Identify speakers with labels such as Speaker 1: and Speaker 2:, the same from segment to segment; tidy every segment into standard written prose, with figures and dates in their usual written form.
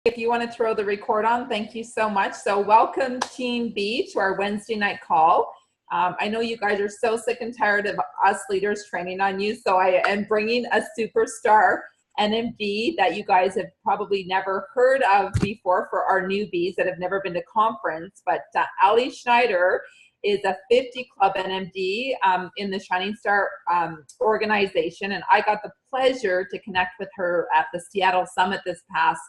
Speaker 1: If you want to throw the record on, thank you so much. So welcome Team B to our Wednesday night call. I know you guys are so sick and tired of us leaders training on you, so I am bringing a superstar NMD that you guys have probably never heard of before for our newbies that have never been to conference. But Ali Schneider is a 50 Club NMD in the Shining Star organization, and I got the pleasure to connect with her at the Seattle Summit this past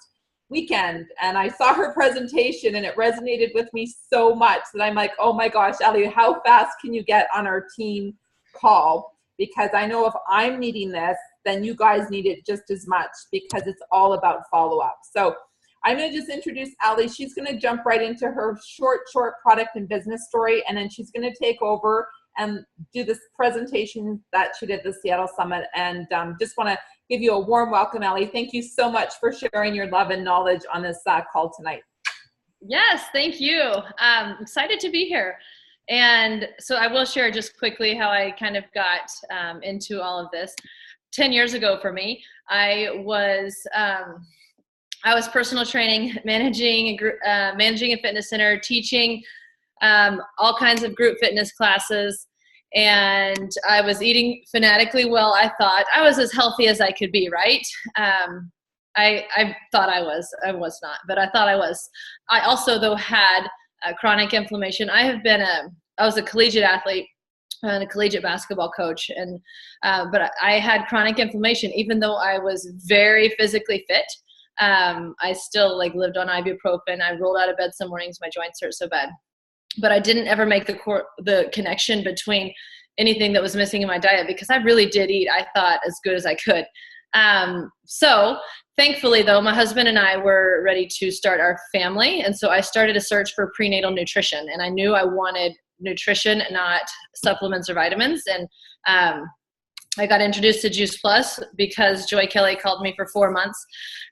Speaker 1: weekend, and I saw her presentation and it resonated with me so much that I'm like, oh my gosh, Ali, how fast can you get on our team call? Because I know if I'm needing this, then you guys need it just as much, because it's all about follow-up. So I'm going to just introduce Ali. She's going to jump right into her short product and business story, and then she's going to take over and do this presentation that she did at the Seattle Summit. And just want to give you a warm welcome, Ali. Thank you so much for sharing your love and knowledge on this call tonight.
Speaker 2: Yes, thank you. Excited to be here. And so I will share just quickly how I kind of got into all of this. 10 years ago for me, I was personal training, managing a fitness center, teaching all kinds of group fitness classes. And I was eating fanatically well. I thought I was as healthy as I could be, right? I thought I was not, but I thought I was. I also, though, had chronic inflammation. I was a collegiate athlete and a collegiate basketball coach. But I had chronic inflammation, even though I was very physically fit. I still lived on ibuprofen. I rolled out of bed some mornings, my joints hurt so bad. But I didn't ever make the connection between anything that was missing in my diet, because I really did eat, I thought, as good as I could. So thankfully, though, my husband and I were ready to start our family. And so I started a search for prenatal nutrition. And I knew I wanted nutrition, not supplements or vitamins. And I got introduced to Juice Plus because Joy Kelly called me for 4 months.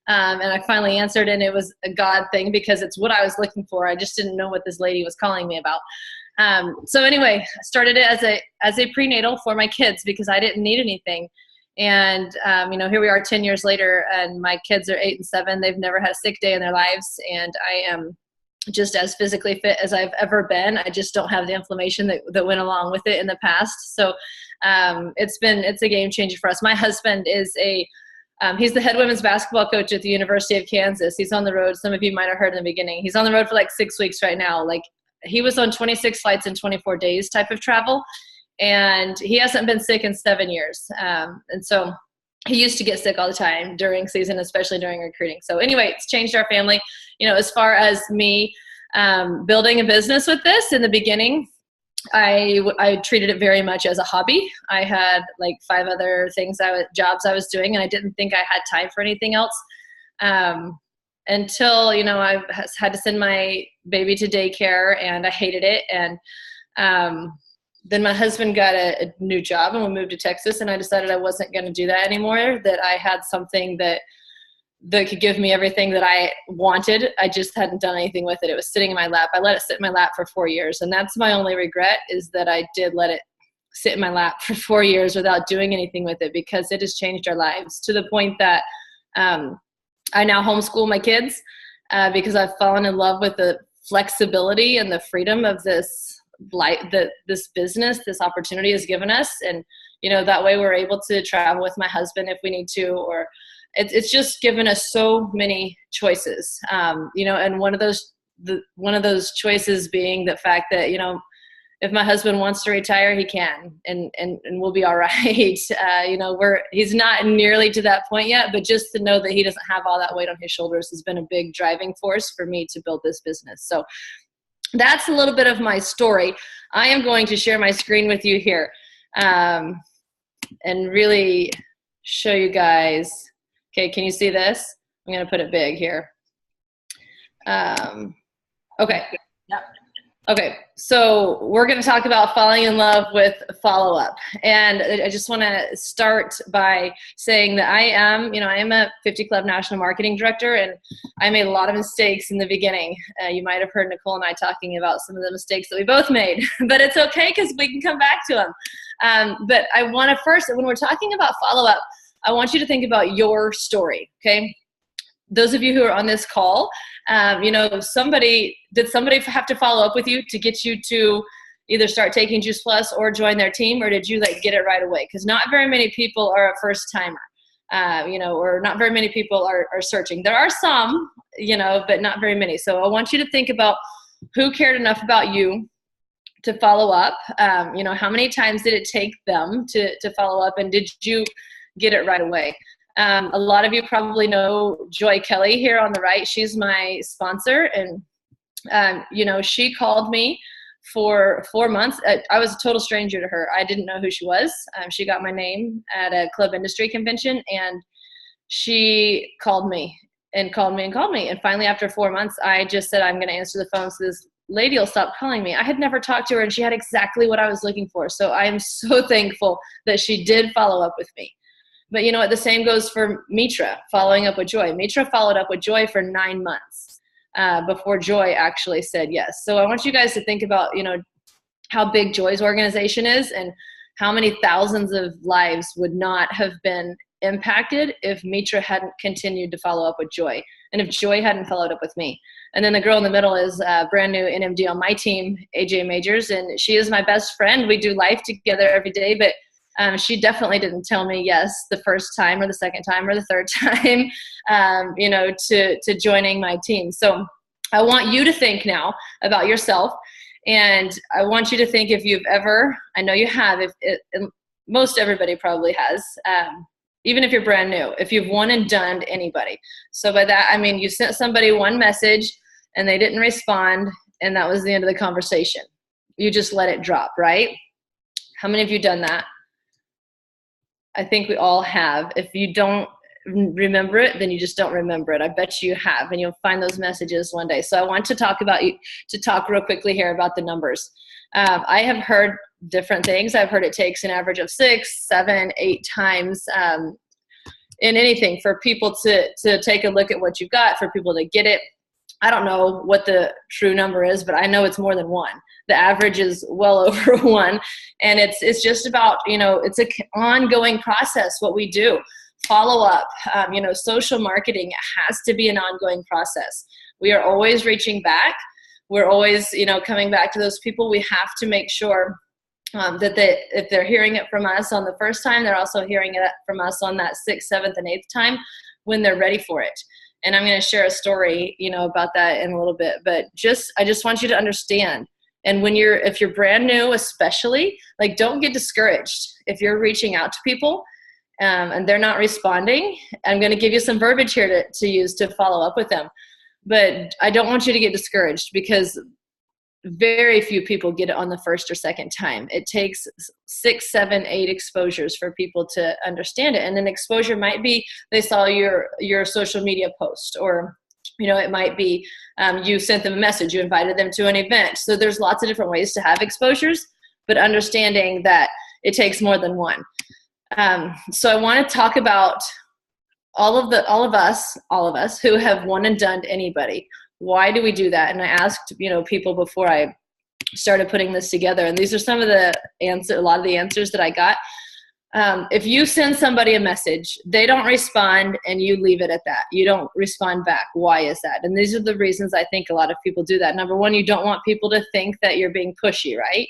Speaker 2: And I finally answered, and it was a God thing, because it's what I was looking for. I just didn't know what this lady was calling me about. So anyway, I started it as a prenatal for my kids, because I didn't need anything. And, here we are 10 years later, and my kids are 8 and 7. They've never had a sick day in their lives. And I am just as physically fit as I've ever been. I just don't have the inflammation that went along with it in the past. So it's a game changer for us. My husband is he's the head women's basketball coach at the University of Kansas. He's on the road. Some of you might have heard in the beginning. He's on the road for 6 weeks right now. He was on 26 flights in 24 days type of travel. And he hasn't been sick in 7 years. And so he used to get sick all the time during season, especially during recruiting. So anyway, it's changed our family. As far as me building a business with this, in the beginning, I treated it very much as a hobby. I had 5 other jobs I was doing, and I didn't think I had time for anything else. Until, I had to send my baby to daycare, and I hated it. And then my husband got a new job, and we moved to Texas, and I decided I wasn't going to do that anymore, that I had something that could give me everything that I wanted. I just hadn't done anything with it. It was sitting in my lap. I let it sit in my lap for 4 years. And that's my only regret, is that I did let it sit in my lap for 4 years without doing anything with it, because it has changed our lives to the point that I now homeschool my kids because I've fallen in love with the flexibility and the freedom of this business, this opportunity has given us. And, that way we're able to travel with my husband if we need to, or it's just given us so many choices, and one of those choices being the fact that, if my husband wants to retire, he can, and we'll be all right. He's not nearly to that point yet, but just to know that he doesn't have all that weight on his shoulders has been a big driving force for me to build this business. So that's a little bit of my story. I am going to share my screen with you here, and really show you guys. Okay, can you see this? I'm going to put it big here. Okay.
Speaker 1: Yep.
Speaker 2: Okay, so we're going to talk about falling in love with follow-up. And I just want to start by saying that I am a 50 Club National Marketing Director, and I made a lot of mistakes in the beginning. You might have heard Nicole and I talking about some of the mistakes that we both made, but it's okay because we can come back to them. But I want to first, when we're talking about follow-up, I want you to think about your story, okay? those of you who are on this call, did somebody have to follow up with you to get you to either start taking Juice Plus or join their team, or did you get it right away? Because not very many people are a first timer, or not very many people are searching. There are some, but not very many. So I want you to think about who cared enough about you to follow up. How many times did it take them to follow up, and did you get it right away? A lot of you probably know Joy Kelly here on the right. She's my sponsor, and she called me for 4 months. I was a total stranger to her. I didn't know who she was. She got my name at a club industry convention, and she called me and called me and called me. And finally, after 4 months, I just said, I'm going to answer the phone so this lady will stop calling me. I had never talked to her, and she had exactly what I was looking for. So I am so thankful that she did follow up with me. But you know what? The same goes for Mitra following up with Joy. Mitra followed up with Joy for 9 months before Joy actually said yes. So I want you guys to think about, how big Joy's organization is and how many thousands of lives would not have been impacted if Mitra hadn't continued to follow up with Joy, and if Joy hadn't followed up with me. And then the girl in the middle is brand new NMD on my team, AJ Majors, and she is my best friend. We do life together every day, but she definitely didn't tell me yes the first time or the second time or the third time, to joining my team. So I want you to think now about yourself, and I want you to think if you've ever, I know you have, most everybody probably has, even if you're brand new, if you've one and done anybody. So by that, I mean you sent somebody one message and they didn't respond, and that was the end of the conversation. You just let it drop, right? How many of you done that? I think we all have. If you don't remember it, then you just don't remember it. I bet you have, and you'll find those messages one day. So I want to talk real quickly here about the numbers. I have heard different things. I've heard it takes an average of 6, 7, 8 times in anything for people to take a look at what you've got, for people to get it. I don't know what the true number is, but I know it's more than 1. The average is well over 1. And it's just about, it's an ongoing process, what we do. Follow up, social marketing has to be an ongoing process. We are always reaching back. We're always, coming back to those people. We have to make sure that if they're hearing it from us on the first time, they're also hearing it from us on that 6th, 7th, and 8th time when they're ready for it. And I'm going to share a story, about that in a little bit. But I just want you to understand. And if you're brand new, especially, don't get discouraged if you're reaching out to people and they're not responding. I'm going to give you some verbiage here to use to follow up with them. But I don't want you to get discouraged, because very few people get it on the first or second time. It takes 6, 7, 8 exposures for people to understand it. And an exposure might be they saw your social media post, or it might be you sent them a message, you invited them to an event. So there's lots of different ways to have exposures, but understanding that it takes more than one. So I want to talk about all of us who have one and done anybody. Why do we do that? And I asked, people before I started putting this together, and these are some of a lot of the answers that I got. If you send somebody a message, they don't respond, and you leave it at that. You don't respond back. Why is that? And these are the reasons I think a lot of people do that. Number one, you don't want people to think that you're being pushy, right?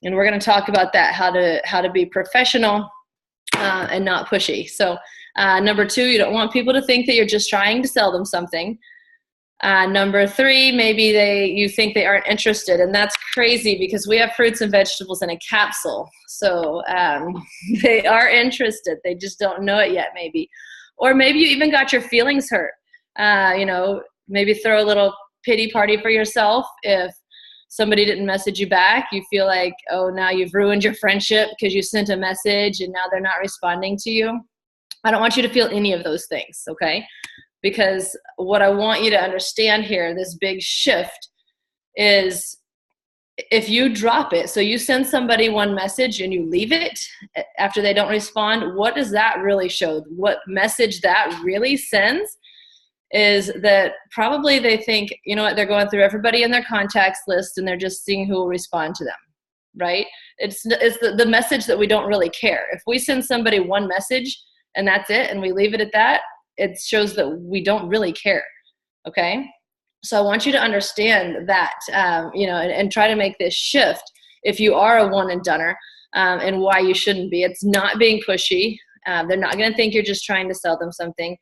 Speaker 2: And we're going to talk about that, how to be professional and not pushy. So number 2, you don't want people to think that you're just trying to sell them something. Number 3, maybe you think they aren't interested, and that's crazy, because we have fruits and vegetables in a capsule. So they are interested. They just don't know it yet, maybe. Or maybe you even got your feelings hurt. Maybe throw a little pity party for yourself. If somebody didn't message you back, you feel like, oh, now you've ruined your friendship because you sent a message and now they're not responding to you. I don't want you to feel any of those things, okay? Because what I want you to understand here, this big shift, is if you drop it, so you send somebody one message and you leave it after they don't respond, what does that really show? What message that really sends is that probably they think, they're going through everybody in their contacts list and they're just seeing who will respond to them, right? It's the message that we don't really care. If we send somebody one message and that's it, and we leave it at that, it shows that we don't really care. Okay. So I want you to understand that, and try to make this shift if you are a one and doneer, and why you shouldn't be. It's not being pushy. They're not going to think you're just trying to sell them something.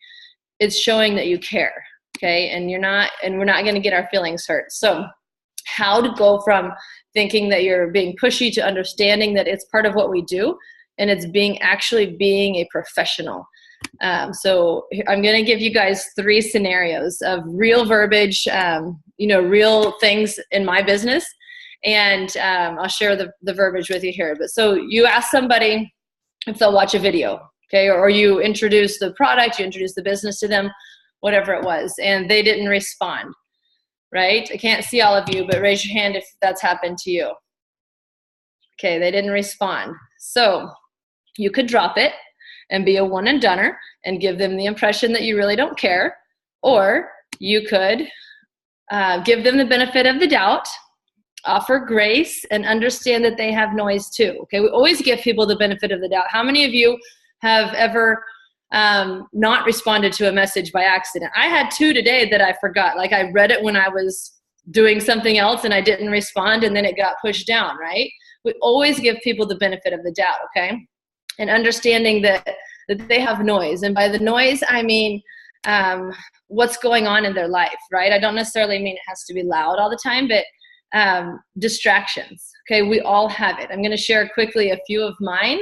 Speaker 2: It's showing that you care. Okay. And we're not going to get our feelings hurt. So how to go from thinking that you're being pushy to understanding that it's part of what we do, and it's actually being a professional. So I'm going to give you guys 3 scenarios of real verbiage, real things in my business. And I'll share the verbiage with you here. But so you ask somebody if they'll watch a video, okay, or you introduce the product, you introduce the business to them, whatever it was, and they didn't respond, right? I can't see all of you, but raise your hand if that's happened to you. Okay, they didn't respond. So you could drop it and be a one and doneer and give them the impression that you really don't care, or you could give them the benefit of the doubt, offer grace, and understand that they have noise too. Okay, we always give people the benefit of the doubt. How many of you have ever not responded to a message by accident? I had 2 today that I forgot. Like, I read it when I was doing something else and I didn't respond, and then it got pushed down, right? We always give people the benefit of the doubt, okay? And understanding that they have noise. And by the noise, I mean what's going on in their life, right? I don't necessarily mean it has to be loud all the time, but distractions. Okay, we all have it. I'm going to share quickly a few of mine.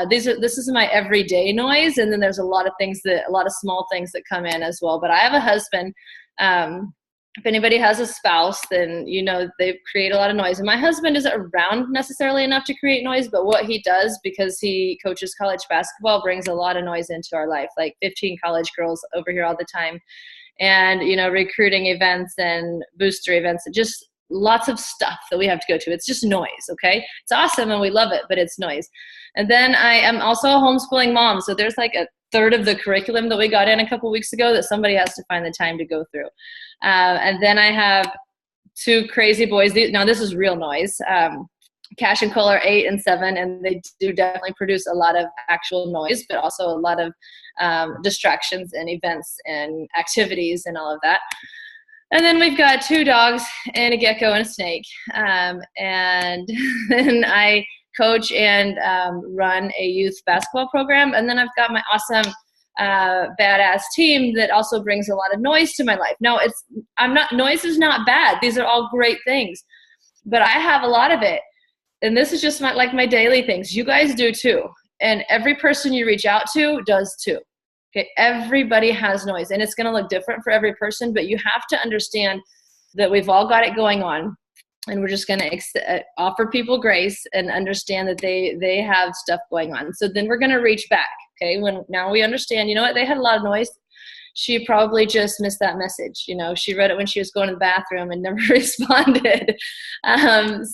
Speaker 2: This is my everyday noise, and then there's a lot of small things that come in as well. But I have a husband. If anybody has a spouse, then they create a lot of noise. And my husband isn't around necessarily enough to create noise, but what he does, because he coaches college basketball, brings a lot of noise into our life. Like 15 college girls over here all the time, and recruiting events and booster events, just lots of stuff that we have to go to. It's just noise, okay? It's awesome and we love it, but it's noise. And then I am also a homeschooling mom. So there's like a third of the curriculum that we got in a couple weeks ago that somebody has to find the time to go through. And then I have 2 crazy boys. Now this is real noise. Cash and Cole are 8 and 7, and they do definitely produce a lot of actual noise, but also a lot of distractions and events and activities and all of that. And then we've got 2 dogs and a gecko and a snake. And then I coach and run a youth basketball program. And then I've got my awesome badass team that also brings a lot of noise to my life. No, noise is not bad. These are all great things, but I have a lot of it. And this is just my daily things. You guys do too. And every person you reach out to does too. Okay, everybody has noise, and it's going to look different for every person, but you have to understand that we've all got it going on, and we're just going to offer people grace and understand that they have stuff going on. So then we're going to reach back, okay? Now we understand, they had a lot of noise. She probably just missed that message. She read it when she was going to the bathroom and never responded.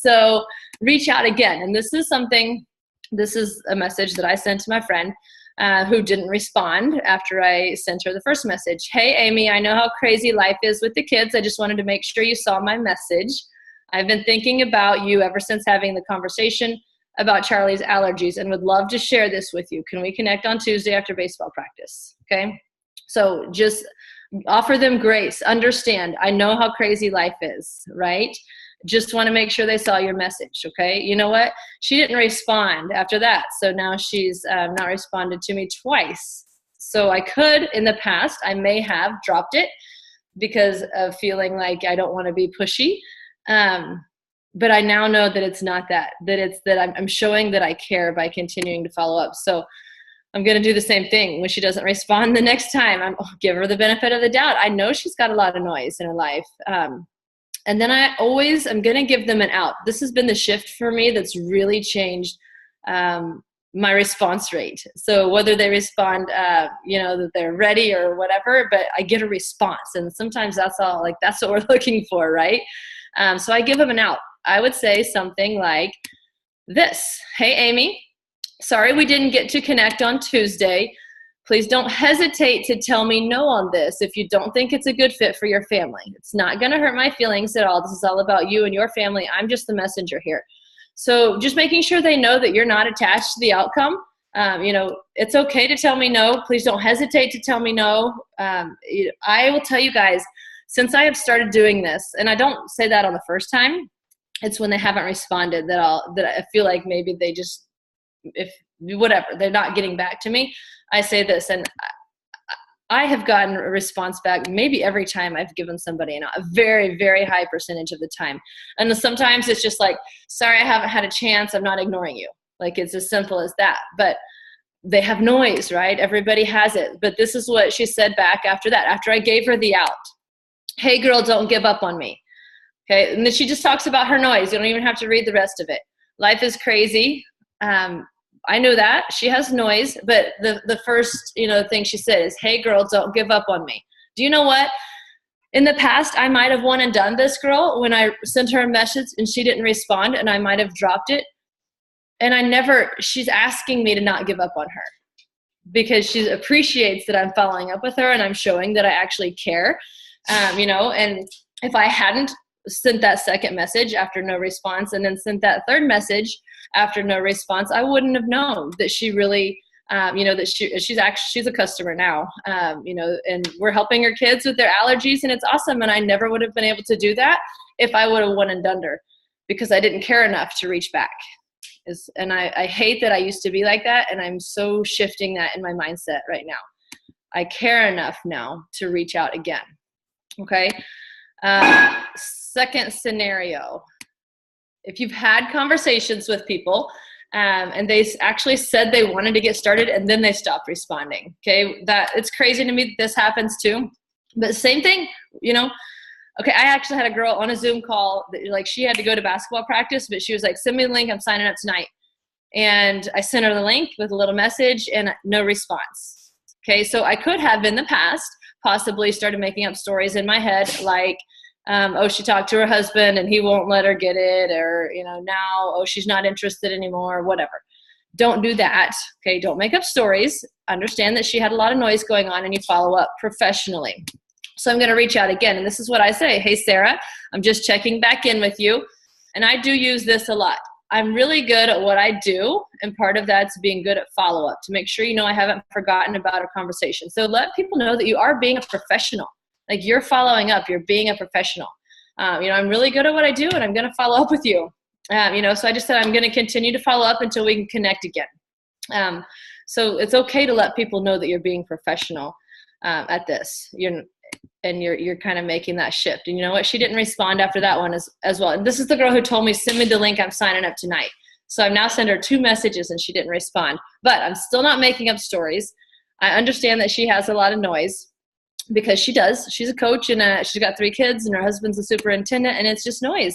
Speaker 2: So reach out again. And this is a message that I sent to my friend who didn't respond after I sent her the first message. Hey, Amy, I know how crazy life is with the kids. I just wanted to make sure you saw my message. I've been thinking about you ever since having the conversation about Charlie's allergies and would love to share this with you. Can we connect on Tuesday after baseball practice? Okay. So just offer them grace. Understand, I know how crazy life is, right? Just want to make sure they saw your message, okay? You know what? She didn't respond after that. So now she's not responded to me twice. So I could, in the past, I may have dropped it because of feeling like I don't want to be pushy. But I now know that it's not that it's that I'm showing that I care by continuing to follow up. So I'm going to do the same thing. When she doesn't respond the next time, I'll give her the benefit of the doubt. I know she's got a lot of noise in her life. And then I'm going to give them an out. This has been the shift for me that's really changed my response rate. So whether they respond, that they're ready or whatever, but I get a response. And sometimes that's what we're looking for, right? So I give them an out. I would say something like this. Hey, Amy, sorry we didn't get to connect on Tuesday. Please don't hesitate to tell me no on this if you don't think it's a good fit for your family. It's not going to hurt my feelings at all. This is all about you and your family. I'm just the messenger here. So just making sure they know that you're not attached to the outcome. It's okay to tell me no. Please don't hesitate to tell me no. I will tell you guys, since I have started doing this, and I don't say that on the first time, it's when they haven't responded that I feel like maybe they just, if whatever, they're not getting back to me. I say this, and I have gotten a response back maybe every time I've given somebody a very, very high percentage of the time. And sometimes it's just like, sorry, I haven't had a chance. I'm not ignoring you. Like, it's as simple as that. But they have noise, right? Everybody has it. But this is what she said back after that, after I gave her the out. Hey, girl, don't give up on me. Okay. And then she just talks about her noise. You don't even have to read the rest of it. Life is crazy. I know that. She has noise. But the first, thing she said is, hey, girl, don't give up on me. Do you know what? In the past, I might have won and done this girl when I sent her a message and she didn't respond, and I might have dropped it. And she's asking me to not give up on her because she appreciates that I'm following up with her and I'm showing that I actually care, and if I hadn't sent that second message after no response and then sent that third message after no response, I wouldn't have known that she really, that she's a customer now, and we're helping her kids with their allergies, and it's awesome. And I never would have been able to do that if I would have one and done her because I didn't care enough to reach back. And I hate that I used to be like that, and I'm so shifting that in my mindset right now. I care enough now to reach out again. Okay. Second scenario. If you've had conversations with people and they actually said they wanted to get started and then they stopped responding. Okay. It's crazy to me that this happens too. But same thing, Okay, I actually had a girl on a Zoom call that, she had to go to basketball practice, but she was like, send me the link, I'm signing up tonight. And I sent her the link with a little message and no response. Okay, so I could have in the past possibly started making up stories in my head like, she talked to her husband and he won't let her get it, or, now, she's not interested anymore, whatever. Don't do that. Okay, don't make up stories. Understand that she had a lot of noise going on and you follow up professionally. So I'm going to reach out again. And this is what I say. Hey, Sarah, I'm just checking back in with you. And I do use this a lot. I'm really good at what I do. And part of that's being good at follow-up to make sure I haven't forgotten about our conversation. So let people know that you are being a professional. Like, you're following up. You're being a professional. I'm really good at what I do, and I'm going to follow up with you. So I just said I'm going to continue to follow up until we can connect again. So it's okay to let people know that you're being professional at this. You're kind of making that shift. And you know what? She didn't respond after that one as well. And this is the girl who told me, send me the link, I'm signing up tonight. So I've now sent her 2 messages and she didn't respond. But I'm still not making up stories. I understand that she has a lot of noise because she does. She's a coach and she's got 3 kids and her husband's a superintendent, and it's just noise.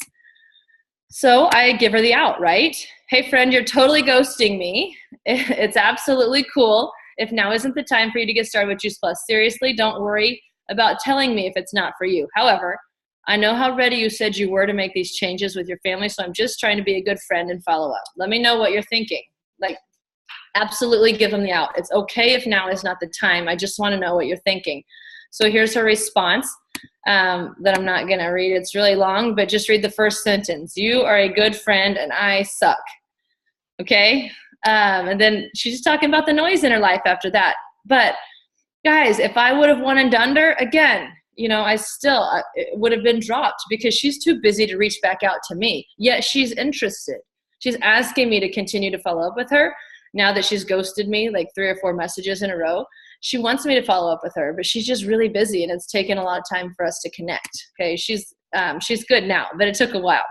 Speaker 2: So I give her the out, right? Hey, friend, you're totally ghosting me. It's absolutely cool. If now isn't the time for you to get started with Juice Plus, seriously, don't worry about telling me if it's not for you. However, I know how ready you said you were to make these changes with your family, so I'm just trying to be a good friend and follow up. Let me know what you're thinking. Absolutely give them the out. It's okay if now is not the time. I just want to know what you're thinking. So here's her response that I'm not going to read. It's really long, but just read the first sentence. You are a good friend and I suck. Okay? And then she's just talking about the noise in her life after that. But guys, if I would have one and done her, again, it would have been dropped because she's too busy to reach back out to me. Yet she's interested. She's asking me to continue to follow up with her. Now that she's ghosted me 3 or 4 messages in a row, she wants me to follow up with her, but she's just really busy and it's taken a lot of time for us to connect. Okay. She's good now, but it took a while.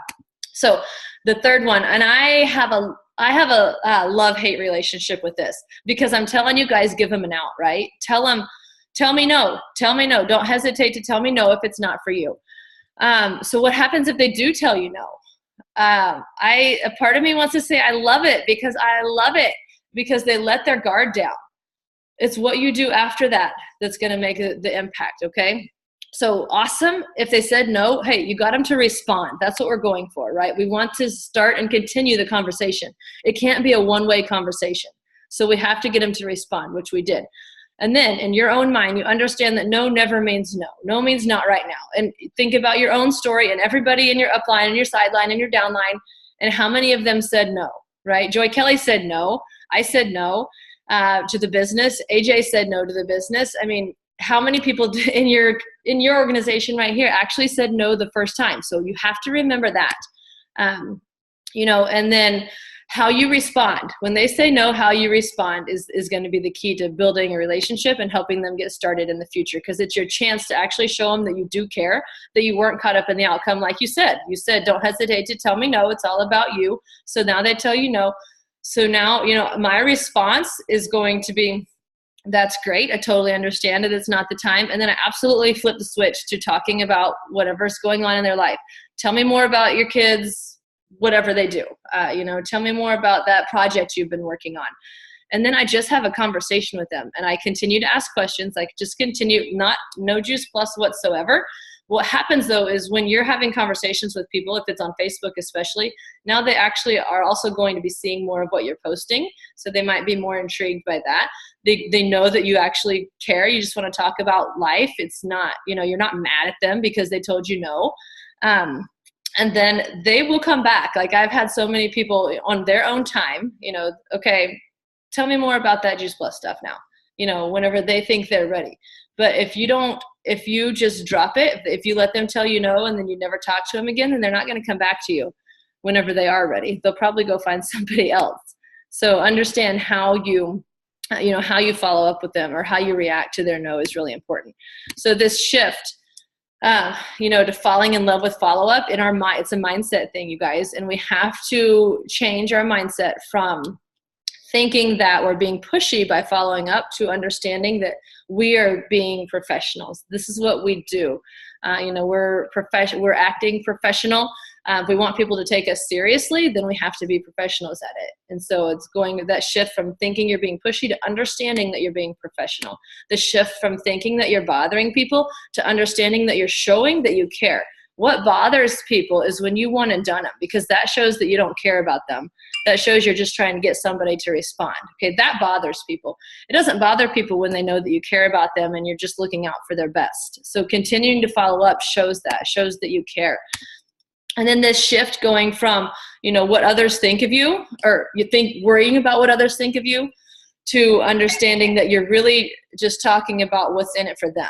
Speaker 2: So the third one, and I have a love-hate relationship with this because I'm telling you guys, give them an out, right? Tell me no. Don't hesitate to tell me no if it's not for you. So what happens if they do tell you no? A part of me wants to say I love it because they let their guard down. It's what you do after that that's going to make the impact, okay? So awesome. If they said no, hey, you got them to respond. That's what we're going for, right? We want to start and continue the conversation. It can't be a one-way conversation. So we have to get them to respond, which we did. And then in your own mind, you understand that no never means no. No means not right now. And think about your own story and everybody in your upline and your sideline and your downline and how many of them said no, right? Joy Kelly said no. I said no to the business. AJ said no to the business. I mean, how many people in your organization right here actually said no the first time? So you have to remember that, and then how you respond. When they say no, how you respond is going to be the key to building a relationship and helping them get started in the future, because it's your chance to actually show them that you do care, that you weren't caught up in the outcome. Like you said, don't hesitate to tell me no. It's all about you. So now they tell you no. So now, my response is going to be, that's great. I totally understand that it's not the time. And then I absolutely flip the switch to talking about whatever's going on in their life. Tell me more about your kids, whatever they do. Tell me more about that project you've been working on. And then I just have a conversation with them, and I continue to ask questions. Like, just continue, no juice plus whatsoever. What happens though is when you're having conversations with people, if it's on Facebook especially, now they actually are also going to be seeing more of what you're posting. So they might be more intrigued by that. They know that you actually care. You just want to talk about life. It's not, you're not mad at them because they told you no. And then they will come back. Like, I've had so many people on their own time, okay, tell me more about that Juice Plus stuff now, whenever they think they're ready. But if you just drop it, if you let them tell you no and then you never talk to them again, then they're not going to come back to you whenever they are ready. They'll probably go find somebody else. So understand how you follow up with them, or how you react to their no is really important. So this shift, to falling in love with follow-up in our mind, it's a mindset thing, you guys. And we have to change our mindset from thinking that we're being pushy by following up to understanding that we are being professionals. This is what we do. We're acting professional. If we want people to take us seriously, then we have to be professionals at it. And so it's going that shift from thinking you're being pushy to understanding that you're being professional. The shift from thinking that you're bothering people to understanding that you're showing that you care. What bothers people is when you one and done them, because that shows that you don't care about them. That shows you're just trying to get somebody to respond. Okay, that bothers people. It doesn't bother people when they know that you care about them and you're just looking out for their best. So continuing to follow up shows that you care. And then this shift going from, what others think of you, or worrying about what others think of you, to understanding that you're really just talking about what's in it for them.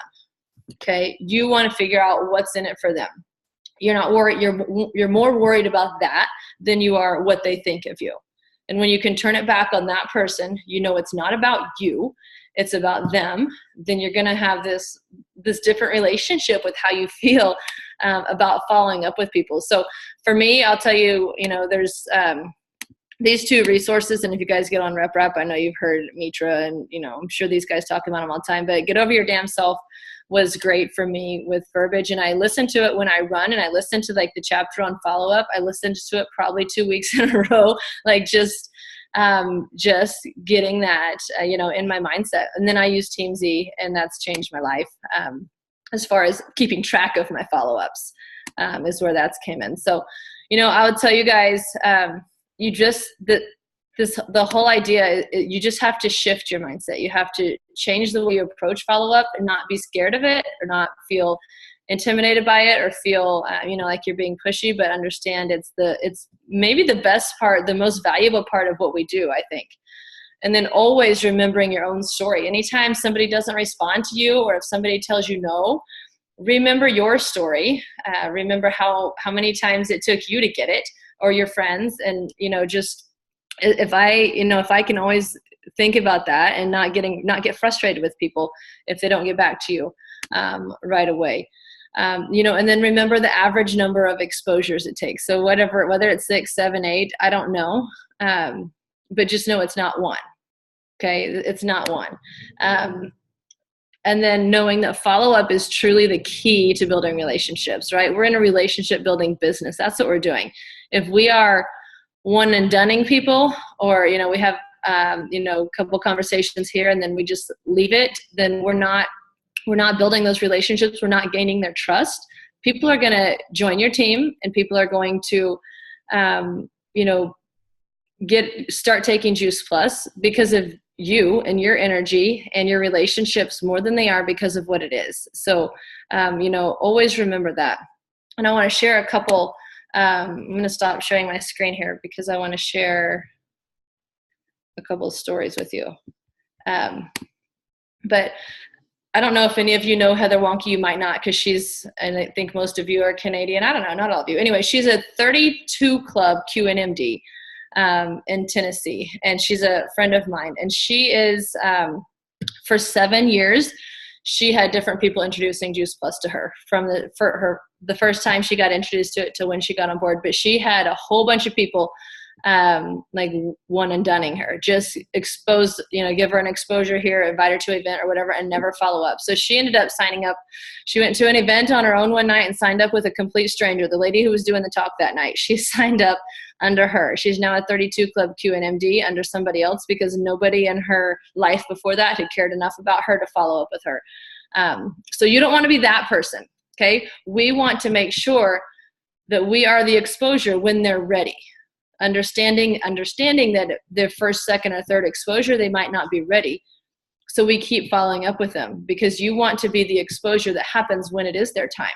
Speaker 2: Okay, you want to figure out what's in it for them. You're not worried. You're more worried about that than you are what they think of you. And when you can turn it back on that person, it's not about you, it's about them. Then you're going to have this different relationship with how you feel about following up with people. So for me, I'll tell you, there's these two resources. And if you guys get on RepRap, I know you've heard Mitra, and I'm sure these guys talk about them all the time. But Get Over Your Damn Self was great for me with verbiage, and I listen to it when I run, and I listen to the chapter on follow up. I listened to it probably 2 weeks in a row, just getting that in my mindset. And then I use TeamZ, and that's changed my life as far as keeping track of my follow ups, is where that's came in. So I would tell you guys, the whole idea, you just have to shift your mindset. You have to change the way you approach follow-up and not be scared of it, or not feel intimidated by it, or feel, like you're being pushy, but understand it's maybe the best part, the most valuable part of what we do, I think. And then always remembering your own story. Anytime somebody doesn't respond to you, or if somebody tells you no, remember your story. Remember how many times it took you to get it, or your friends. And, if I can always think about that and not get frustrated with people if they don't get back to you right away. And then remember the average number of exposures it takes. So whether it's 6, 7, 8, I don't know. But just know it's not one. Okay. It's not one. And then knowing that follow-up is truly the key to building relationships, right? We're in a relationship building business. That's what we're doing. If we are one and doneing people, or, we have, a couple conversations here and then we just leave it, then we're not building those relationships. We're not gaining their trust. People are going to join your team, and people are going to, start taking Juice Plus because of you and your energy and your relationships more than they are because of what it is. So, always remember that. And I want to share a couple. I'm going to stop sharing my screen here because I want to share a couple of stories with you. But I don't know if any of you know Heather Wonke. You might not, because and I think most of you are Canadian. I don't know, not all of you. Anyway, she's a 32 club QNMD in Tennessee, and she's a friend of mine. And she is, for 7 years, she had different people introducing Juice Plus to her from the first time she got introduced to it to when she got on board. But she had a whole bunch of people like one and doneing her, just expose, give her an exposure here, invite her to an event or whatever, and never follow up. So she ended up signing up. She went to an event on her own one night and signed up with a complete stranger. The lady who was doing the talk that night, she signed up under her. She's now a 32 club QNMD under somebody else, because nobody in her life before that had cared enough about her to follow up with her. So you don't want to be that person. Okay. We want to make sure that we are the exposure when they're ready. Understanding that their first, second, or third exposure, they might not be ready. So we keep following up with them, because you want to be the exposure that happens when it is their time.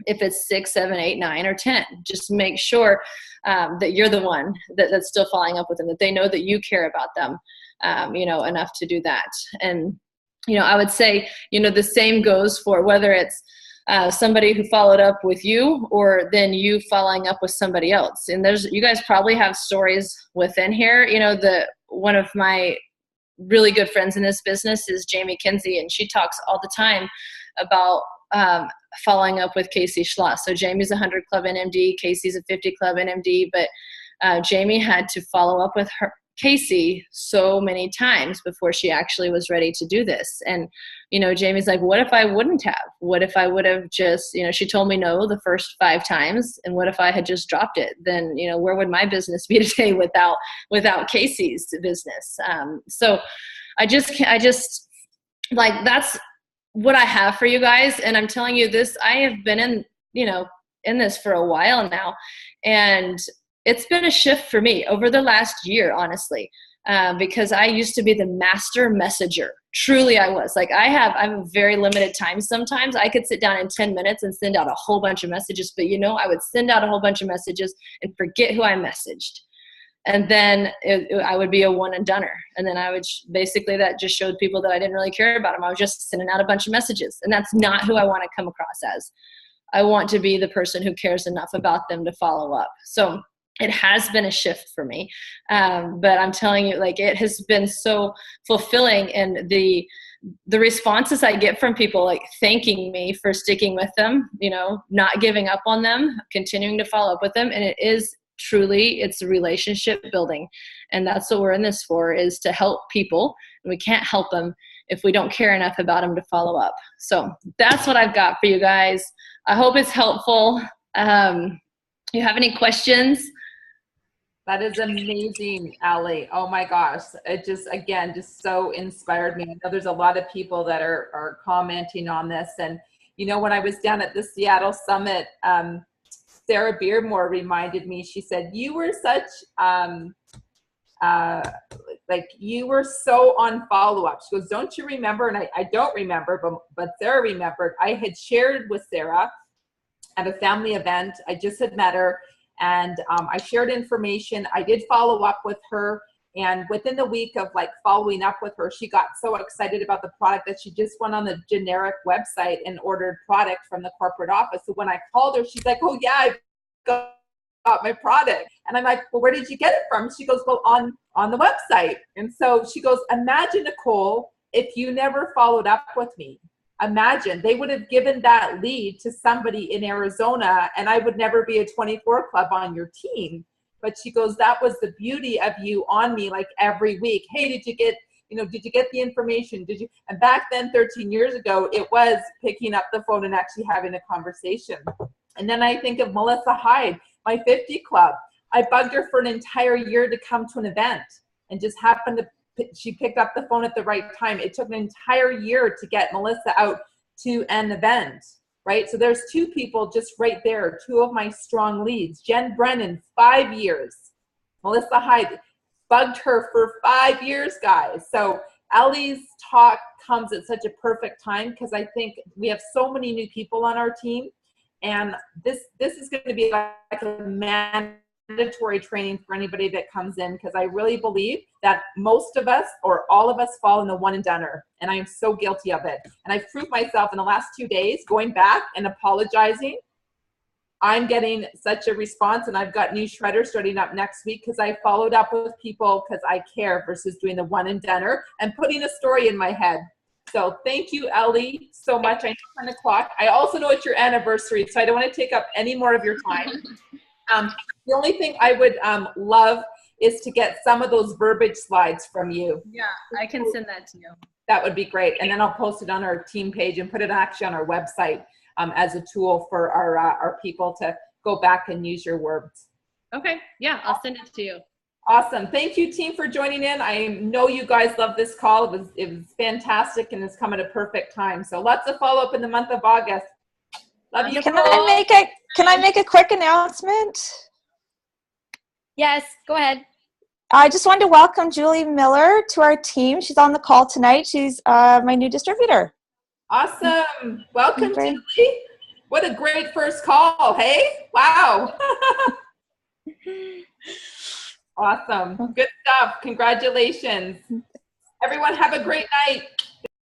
Speaker 2: If it's 6, 7, 8, 9, or 10, just make sure that you're the one that's still following up with them, that they know that you care about them, enough to do that. And, I would say, the same goes for whether it's somebody who followed up with you, or then you following up with somebody else. And you guys probably have stories within here. One of my really good friends in this business is Jamie Kinsey, and she talks all the time about following up with Casey Schloss. So Jamie's a 100 club NMD, Casey's a 50 club NMD, but Jamie had to follow up with Casey so many times before she actually was ready to do this. And, Jamie's like, what if I wouldn't have? What if I would have just, she told me no the first 5 times. And what if I had just dropped it? Then, where would my business be today without Casey's business? So I just like, that's what I have for you guys. And I'm telling you this, I have been in this for a while now. And it's been a shift for me over the last year, honestly, because I used to be the master messenger. Truly, I was. Like, I'm a very limited time sometimes. I could sit down in 10 minutes and send out a whole bunch of messages, but I would send out a whole bunch of messages and forget who I messaged. And then I would be a one and doneer. And then I would basically, that just showed people that I didn't really care about them. I was just sending out a bunch of messages. And that's not who I want to come across as. I want to be the person who cares enough about them to follow up. So it has been a shift for me. But I'm telling you, like, it has been so fulfilling. And the responses I get from people, like, thanking me for sticking with them, not giving up on them, continuing to follow up with them. And it's a relationship building. And that's what we're in this for, is to help people. And we can't help them if we don't care enough about them to follow up. So that's what I've got for you guys. I hope it's helpful. You have any questions?
Speaker 1: That is amazing, Allie. Oh my gosh. It just so inspired me. I know there's a lot of people that are commenting on this. And, when I was down at the Seattle Summit, Sarah Beardmore reminded me, she said, you were such, you were so on follow-up. She goes, don't you remember? And I don't remember, but Sarah remembered. I had shared with Sarah at a family event. I just had met her, and I shared information. I did follow up with her. And within the week of following up with her, she got so excited about the product that she just went on the generic website and ordered product from the corporate office. So when I called her, she's like, oh yeah, I got my product. And I'm like, well, where did you get it from? She goes, well, on the website. And so she goes, imagine, Nicole, if you never followed up with me. Imagine they would have given that lead to somebody in Arizona, and I would never be a 24 club on your team. But she goes, that was the beauty of you on me, every week. Hey, did you get the information? Did you? And back then, 13 years ago, it was picking up the phone and actually having a conversation. And then I think of Melissa Hyde, my 50 club. I bugged her for an entire year to come to an event, and just happened to, she picked up the phone at the right time. It took an entire year to get Melissa out to an event. Right? So there's 2 people just right there, 2 of my strong leads. Jen Brennan, 5 years. Melissa Hyde, bugged her for 5 years, guys. So Allie's talk comes at such a perfect time, because I think we have so many new people on our team. And this is going to be like a man mandatory training for anybody that comes in, because I really believe that most of us or all of us fall in the one and doneer, and I am so guilty of it. And I've proved myself in the last 2 days going back and apologizing. I'm getting such a response, and I've got new shredders starting up next week because I followed up with people because I care versus doing the one and doneer and putting a story in my head. So thank you, Ellie, so much. I know 10 o'clock. I also know it's your anniversary, so I don't want to take up any more of your time. The only thing I would love is to get some of those verbiage slides from you.
Speaker 2: Yeah, I can send that to you.
Speaker 1: That would be great. And then I'll post it on our team page and put it actually on our website as a tool for our people to go back and use your words.
Speaker 2: Okay, yeah, I'll send it to you.
Speaker 1: Awesome. Thank you, team, for joining in. I know you guys love this call. It was fantastic, and it's come at a perfect time. So lots of follow-up in the month of August. Love you.
Speaker 3: Can I make a quick announcement?
Speaker 4: Yes, go ahead.
Speaker 3: I just wanted to welcome Julie Miller to our team. She's on the call tonight. She's my new distributor.
Speaker 1: Awesome. Welcome,
Speaker 3: Great.
Speaker 1: Julie. What a great first call. Hey, wow. Awesome. Good stuff. Congratulations. Everyone have a great night.